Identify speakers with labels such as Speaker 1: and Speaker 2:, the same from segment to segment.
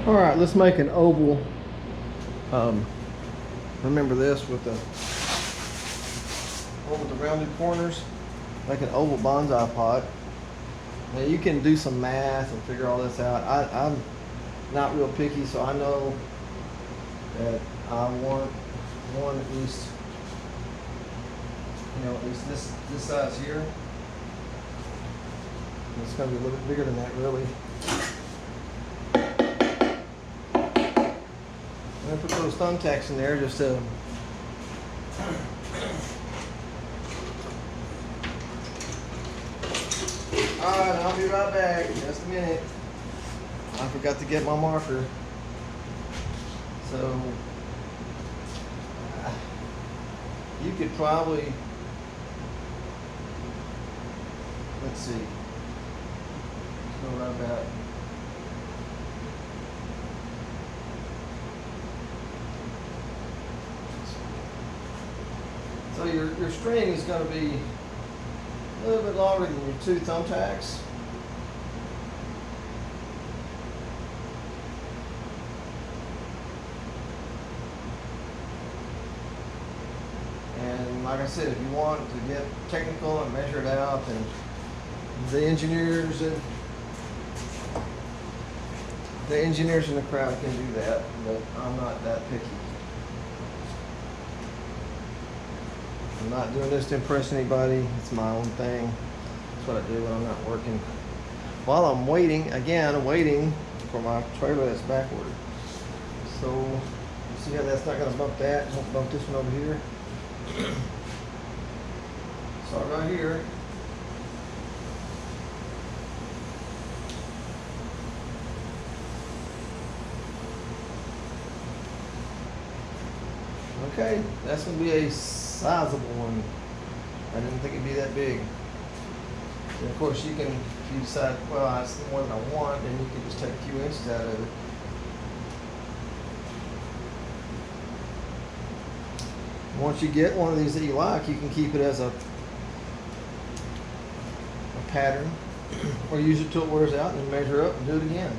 Speaker 1: All right, let's make an oval. Remember this with the rounded corners, like an oval bonsai pot. Now you can do some math and figure all this out. I'm not real picky, so I know that I want one at least, at least this size here. It's going to be a little bit bigger than that, really. I'm going to put those thumbtacks in there just to Alright, I'll be right back. Just a minute. I forgot to get my marker. So you could probably, let's see. Let's go right about. So your string is going to be a little bit longer than your two thumbtacks. And like I said, if you want to get technical and measure it out, and the engineers in the crowd can do that, but I'm not that picky. I'm not doing this to impress anybody. It's my own thing. That's what I do when I'm not working. While I'm waiting for my trailer that's backward. So, you see how that's not going to bump that? It won't bump this one over here. Start right here. Okay, that's going to be a sizable one. I didn't think it'd be that big. And of course, you can, if you decide, well, that's more than I want, then you can just take a few inches out of it. Once you get one of these that you like, you can keep it as a pattern, or use it till it wears out and measure up and do it again.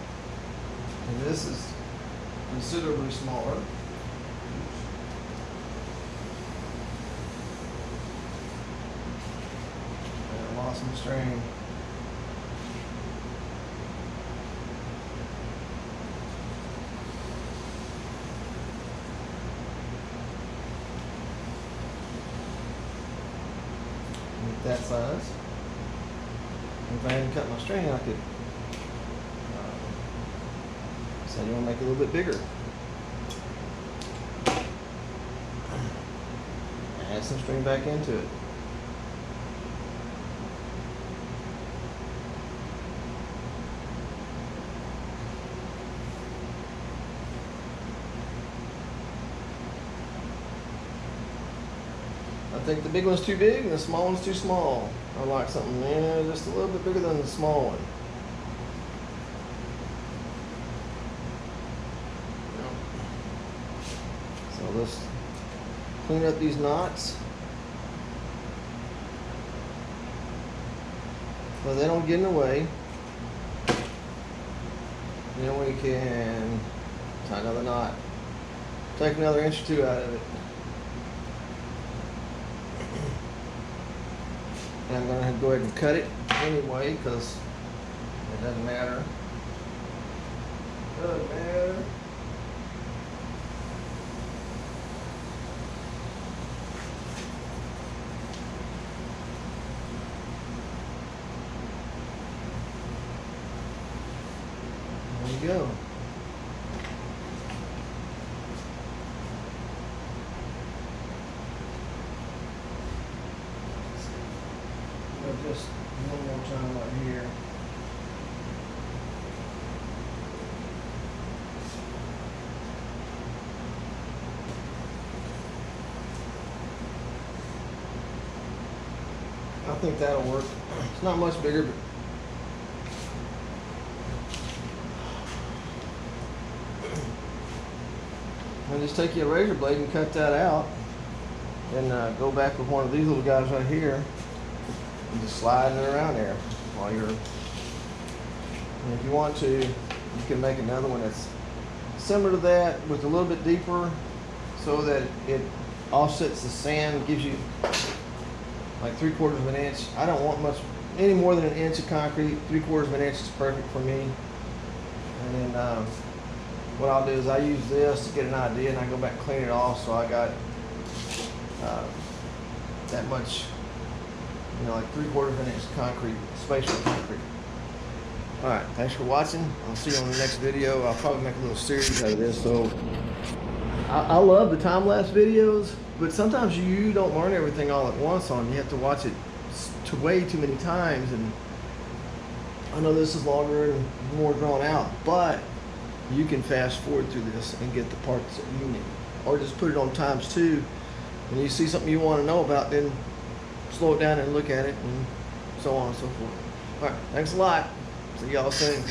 Speaker 1: And this is considerably smaller. Some string. Make that size. If I hadn't cut my string, I could. So you want to make it a little bit bigger. Add some string back into it. I think the big one's too big and the small one's too small. I like something just a little bit bigger than the small one. So let's clean up these knots so they don't get in the way. Then we can tie another knot. Take another inch or two out of it. And I'm going to go ahead and cut it anyway because it doesn't matter. Doesn't matter. There you go. Just one more time right here. I think that'll work. It's not much bigger, but and just take your razor blade and cut that out, and go back with one of these little guys right here. And just sliding it around there while you're, and if you want to, you can make another one that's similar to that with a little bit deeper so that it offsets the sand, gives you like 3/4 of an inch. I don't want much, any more than an inch of concrete. 3/4 of an inch is perfect for me. And then what I'll do is I use this to get an idea, and I go back and clean it off, so I got that much, you know, like 3/4 of an inch concrete, spatial concrete. All right, thanks for watching. I'll see you on the next video. I'll probably make a little series out of this. So I love the time-lapse videos, but sometimes you don't learn everything all at once on. You have to watch it way too many times, and I know this is longer and more drawn out, but you can fast forward through this and get the parts that you need, or just put it on ×2. When you see something you want to know about, then slow it down and look at it, and so on and so forth. All right, thanks a lot. See y'all soon.